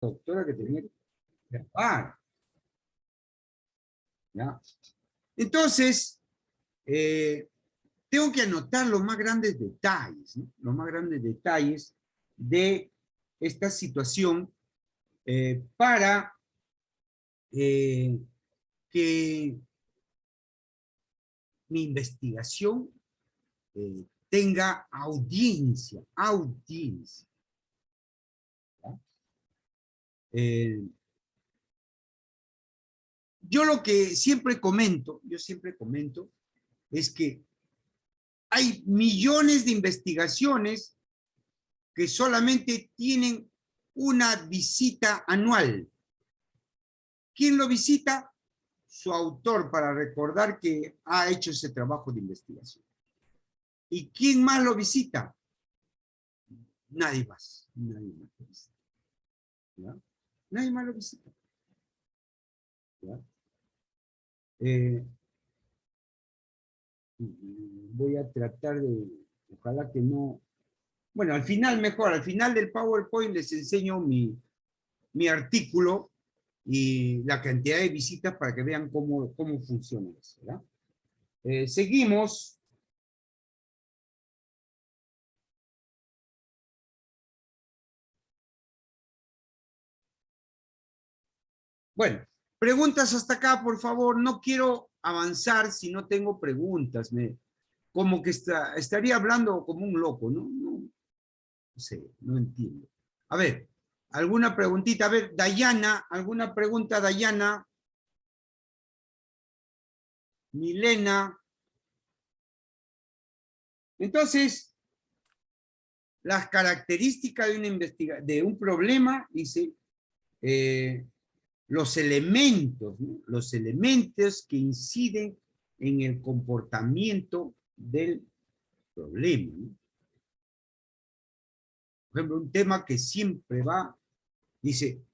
doctora que tenía que grabar. ¿Ya? Entonces, tengo que anotar los más grandes detalles, ¿no? Los más grandes detalles de esta situación para que mi investigación tenga audiencia. ¿Ya? Yo lo que siempre comento, es que hay millones de investigaciones que solamente tienen una visita anual. ¿Quién lo visita? Su autor, para recordar que ha hecho ese trabajo de investigación. ¿Y quién más lo visita? Nadie más. Nadie más lo visita. ¿Ya? Nadie más lo visita. ¿Ya? Voy a tratar de, ojalá que no. Bueno, al final mejor, al final del PowerPoint les enseño mi artículo y la cantidad de visitas para que vean cómo funciona eso. ¿Ya? Seguimos. Bueno, preguntas hasta acá, por favor. No quiero avanzar si no tengo preguntas. Como que estaría hablando como un loco, ¿no? No sé, no entiendo. A ver, ¿alguna preguntita? A ver, Dayana, ¿alguna pregunta, Dayana? Milena. Entonces, las características de un problema, dice, los elementos, ¿no? Los elementos que inciden en el comportamiento del problema, ¿no? Por ejemplo, un tema que siempre va, dice,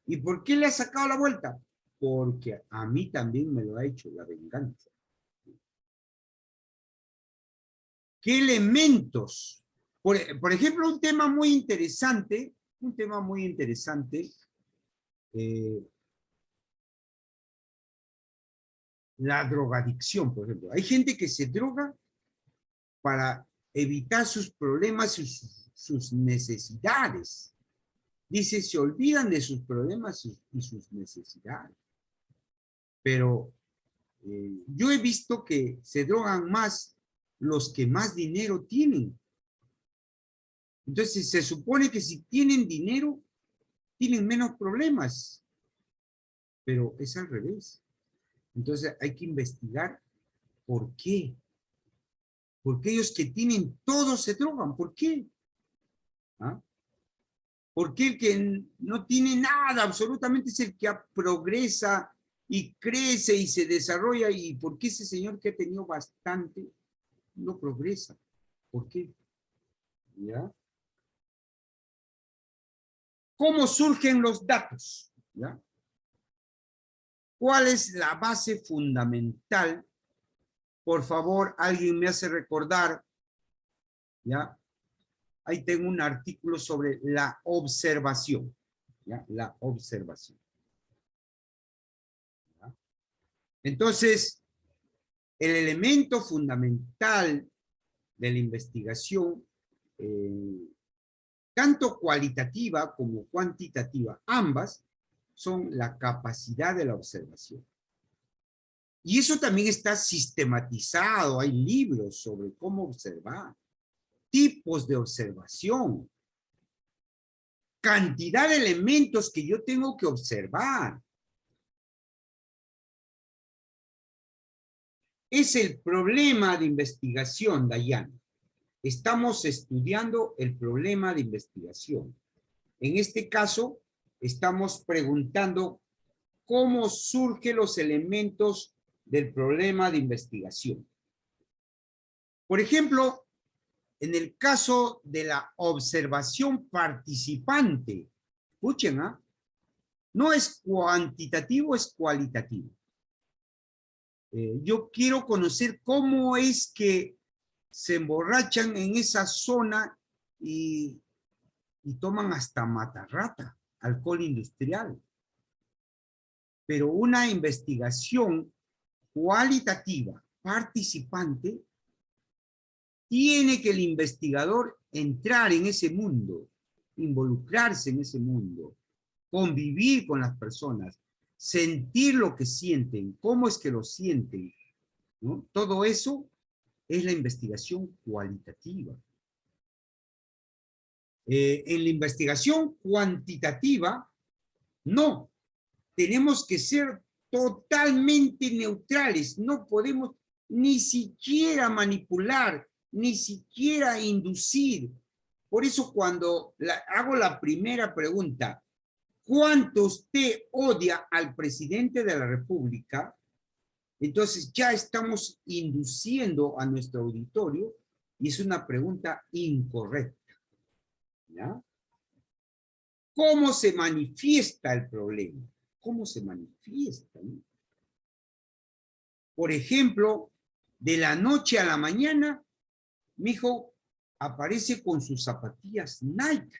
¿y por qué le ha sacado la vuelta? Porque a mí también me lo ha hecho la venganza. ¿Qué elementos? Por ejemplo, un tema muy interesante, la drogadicción, por ejemplo. Hay gente que se droga para evitar sus problemas y sus necesidades. Dice, se olvidan de sus problemas y sus necesidades. Pero yo he visto que se drogan más los que más dinero tienen. Entonces se supone que si tienen dinero, tienen menos problemas. Pero es al revés. Entonces hay que investigar por qué. ¿Por qué ellos que tienen todo se drogan? ¿Por qué? ¿Ah? ¿Por qué el que no tiene nada absolutamente es el que progresa y crece y se desarrolla? ¿Y por qué ese señor que ha tenido bastante no progresa? ¿Por qué? ¿Ya? ¿Cómo surgen los datos? ¿Ya? ¿Cuál es la base fundamental? Por favor, alguien me hace recordar, ¿ya? Ahí tengo un artículo sobre la observación, ¿ya? La observación. ¿Ya? Entonces, el elemento fundamental de la investigación, tanto cualitativa como cuantitativa, ambas, son la capacidad de la observación. Y eso también está sistematizado, hay libros sobre cómo observar, tipos de observación, cantidad de elementos que yo tengo que observar. Es el problema de investigación, Dayana. Estamos estudiando el problema de investigación. En este caso, estamos preguntando cómo surgen los elementos del problema de investigación. Por ejemplo, en el caso de la observación participante, escuchen, ¿ah? No es cuantitativo, es cualitativo. Yo quiero conocer cómo es que se emborrachan en esa zona y toman hasta matarrata. alcohol industrial. Pero una investigación cualitativa, participante, tiene que el investigador entrar en ese mundo, involucrarse en ese mundo, convivir con las personas, sentir lo que sienten, cómo es que lo sienten, ¿no? Todo eso es la investigación cualitativa. En la investigación cuantitativa, no. Tenemos que ser totalmente neutrales. No podemos ni siquiera manipular, ni siquiera inducir. Por eso cuando hago la primera pregunta, ¿cuánto usted odia al presidente de la República? Entonces ya estamos induciendo a nuestro auditorio y es una pregunta incorrecta. ¿Ya? ¿Cómo se manifiesta el problema? ¿Cómo se manifiesta? ¿No? Por ejemplo, de la noche a la mañana, mi hijo aparece con sus zapatillas Nike,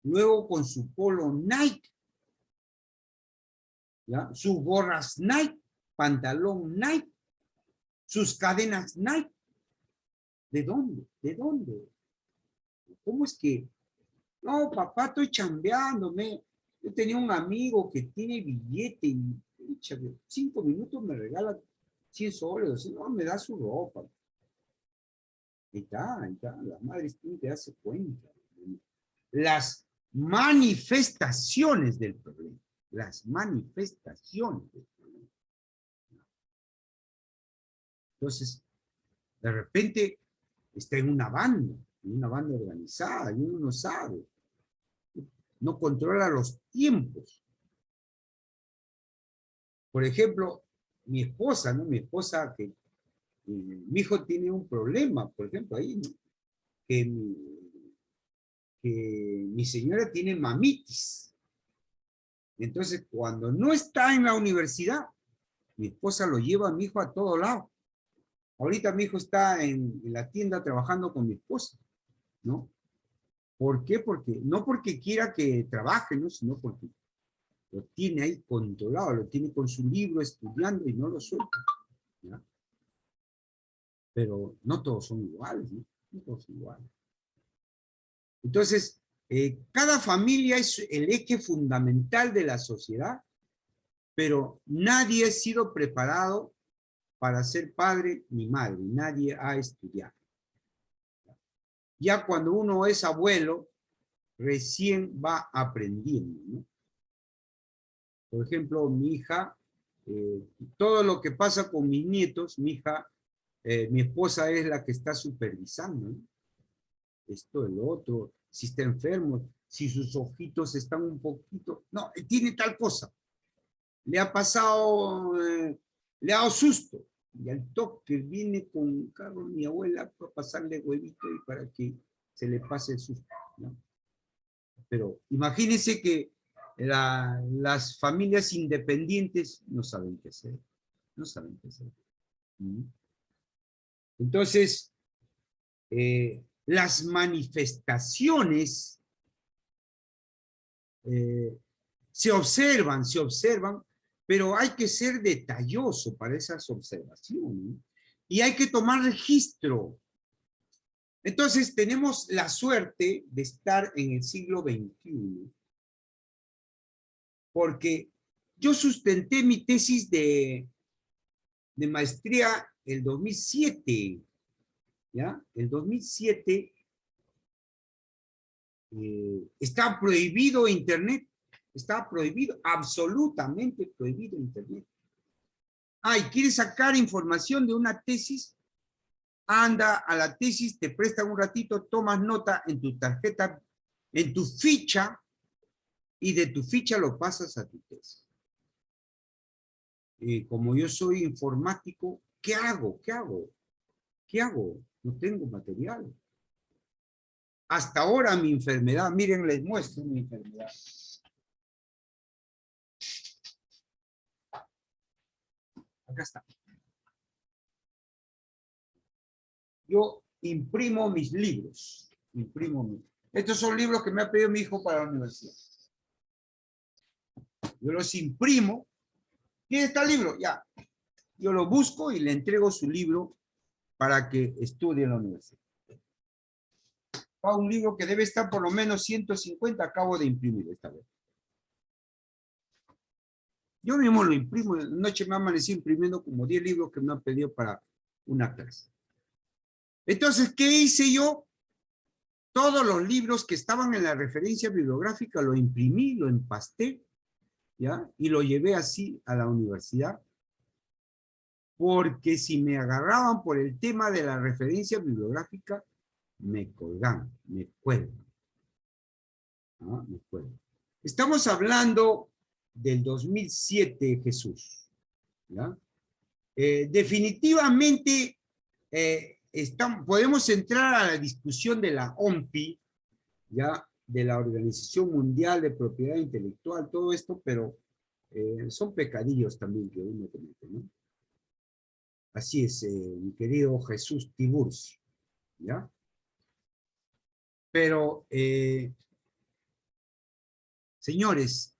luego con su polo Nike, ¿ya? Sus gorras Nike, pantalón Nike, sus cadenas Nike. ¿De dónde? ¿De dónde? ¿Cómo es que? No, papá, estoy chambeándome. Yo tenía un amigo que tiene billete y 5 minutos me regala 100 soles. No, me da su ropa. Ahí está, ahí está. Las madres tienen que darse cuenta. Las manifestaciones del problema. Las manifestaciones del problema. Entonces, de repente está en una banda organizada, y uno no sabe. No controla los tiempos. Por ejemplo, mi esposa, ¿no? Mi esposa, que mi hijo tiene un problema, por ejemplo, ahí, ¿no? Que mi señora tiene mamitis. Entonces, cuando no está en la universidad, mi esposa lo lleva a mi hijo a todo lado. Ahorita mi hijo está en la tienda trabajando con mi esposa, ¿no? ¿Por qué? Porque, no porque quiera que trabaje, ¿no? Sino porque lo tiene ahí controlado, lo tiene con su libro estudiando y no lo suelta, ¿ya? Pero no todos son iguales, ¿no? No todos son iguales. Entonces, cada familia es el eje fundamental de la sociedad, pero nadie ha sido preparado para ser padre ni madre, nadie ha estudiado. Ya cuando uno es abuelo, recién va aprendiendo, ¿no? Por ejemplo, mi hija, todo lo que pasa con mis nietos, mi hija, mi esposa es la que está supervisando, ¿no? Esto, el otro, si está enfermo, si sus ojitos están un poquito, no, tiene tal cosa, le ha pasado, le ha dado susto, y al toque viene con carro mi abuela para pasarle huevito y para que se le pase el susto, ¿no? Pero imagínense que las familias independientes no saben qué hacer, no saben qué hacer. Entonces, las manifestaciones se observan, pero hay que ser detalloso para esas observaciones y hay que tomar registro. Entonces tenemos la suerte de estar en el siglo XXI, porque yo sustenté mi tesis de maestría el 2007, ¿ya? El 2007 está prohibido Internet, está prohibido, absolutamente prohibido Internet. Y ¿quieres sacar información de una tesis? Anda a la tesis, te prestan un ratito, tomas nota en tu tarjeta, en tu ficha, y de tu ficha lo pasas a tu tesis. Como yo soy informático, ¿qué hago? ¿Qué hago? ¿Qué hago? No tengo material. Hasta ahora mi enfermedad, miren, les muestro mi enfermedad. Acá está. Yo imprimo mis libros. Estos son libros que me ha pedido mi hijo para la universidad. Yo los imprimo. ¿Quién está el libro? Ya. Yo lo busco y le entrego su libro para que estudie en la universidad. Un libro que debe estar por lo menos 150, acabo de imprimir esta vez. Yo mismo lo imprimo. Anoche me amanecí imprimiendo como 10 libros que me han pedido para una clase. Entonces, ¿qué hice yo? Todos los libros que estaban en la referencia bibliográfica lo imprimí, lo empasté, ¿ya? Y lo llevé así a la universidad. Porque si me agarraban por el tema de la referencia bibliográfica, me colgan, me cuelgan. ¿Ah? Me cuelgan. Estamos hablando del 2007, Jesús. ¿Ya? Definitivamente podemos entrar a la discusión de la OMPI, ¿ya? De la Organización Mundial de Propiedad Intelectual, todo esto, pero son pecadillos también que uno comete, ¿no? Así es, mi querido Jesús Tiburcio, ¿ya? Pero, señores,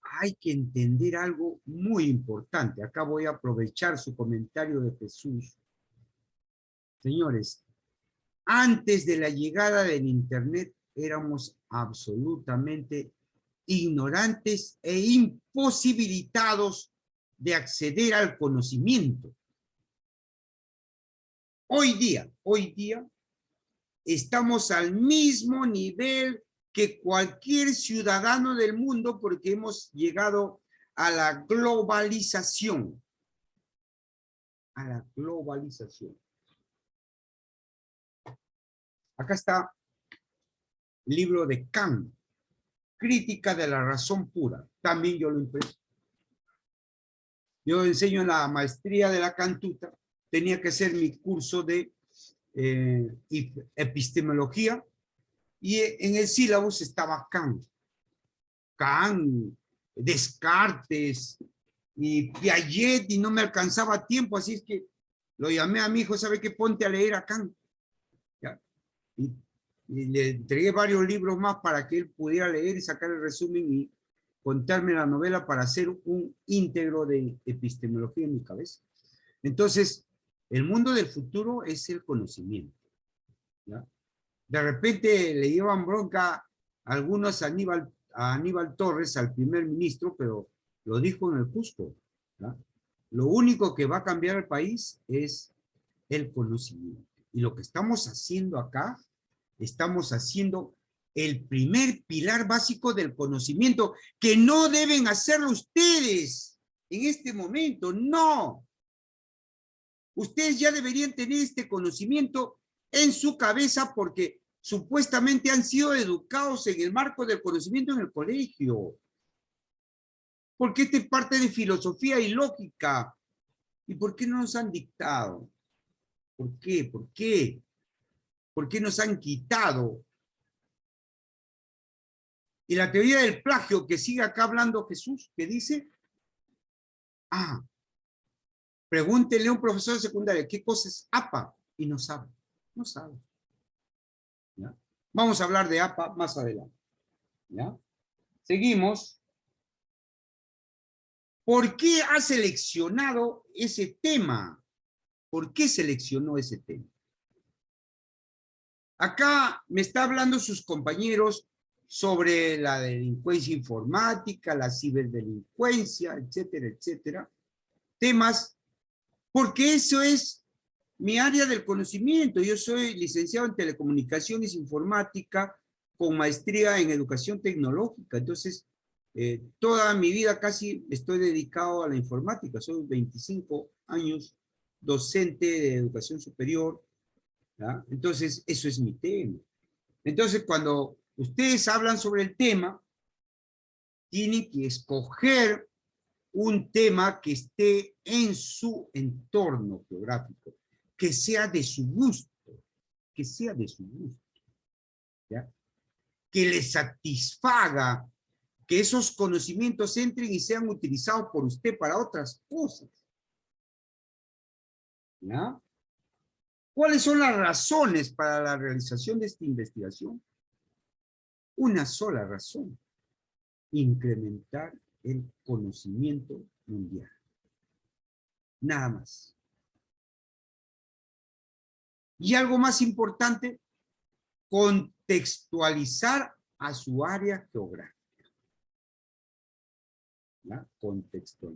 hay que entender algo muy importante. Acá voy a aprovechar su comentario de Jesús. Señores, antes de la llegada del Internet éramos absolutamente ignorantes e imposibilitados de acceder al conocimiento. Hoy día, estamos al mismo nivel que cualquier ciudadano del mundo porque hemos llegado a la globalización. A la globalización. Acá está el libro de Kant, Crítica de la razón pura. También yo lo impreso. Yo enseño en la maestría de la Cantuta. Tenía que hacer mi curso de epistemología y en el sílabus estaba Kant. Kant, Descartes y Piaget y no me alcanzaba tiempo, así es que lo llamé a mi hijo, ¿sabe qué? Ponte a leer a Kant. ¿Ya? Y le entregué varios libros más para que él pudiera leer y sacar el resumen y contarme la novela para hacer un íntegro de epistemología en mi cabeza. Entonces, el mundo del futuro es el conocimiento, ¿ya? De repente le llevan bronca a algunos a Aníbal Torres, al primer ministro, pero lo dijo en el Cusco, ¿ya? Lo único que va a cambiar el país es el conocimiento. Y lo que estamos haciendo acá, estamos haciendo el primer pilar básico del conocimiento, que no deben hacerlo ustedes en este momento, no. Ustedes ya deberían tener este conocimiento en su cabeza porque supuestamente han sido educados en el marco del conocimiento en el colegio. Porque esta es parte de filosofía y lógica. ¿Y por qué no nos han dictado? ¿Por qué? ¿Por qué? ¿Por qué nos han quitado? Y la teoría del plagio que sigue acá hablando Jesús, que dice, pregúntenle a un profesor de secundaria, ¿qué cosa es APA? Y no sabe, no sabe. ¿Ya? Vamos a hablar de APA más adelante. ¿Ya? Seguimos. ¿Por qué ha seleccionado ese tema? ¿Por qué seleccionó ese tema? Acá me está hablando sus compañeros sobre la delincuencia informática, la ciberdelincuencia, etcétera, etcétera. Temas, porque eso es mi área del conocimiento. Yo soy licenciado en telecomunicaciones informática con maestría en educación tecnológica. Entonces, toda mi vida casi estoy dedicado a la informática. Soy 25 años docente de educación superior, ¿ya? Entonces, eso es mi tema. Entonces, cuando ustedes hablan sobre el tema, tienen que escoger un tema que esté en su entorno geográfico, que sea de su gusto, que sea de su gusto, ¿ya? Que les satisfaga, que esos conocimientos entren y sean utilizados por usted para otras cosas, ¿ya? ¿Cuáles son las razones para la realización de esta investigación? una sola razón: incrementar el conocimiento mundial. Nada más. Y algo más importante, contextualizar a su área geográfica. ¿Ya? Contextualizar.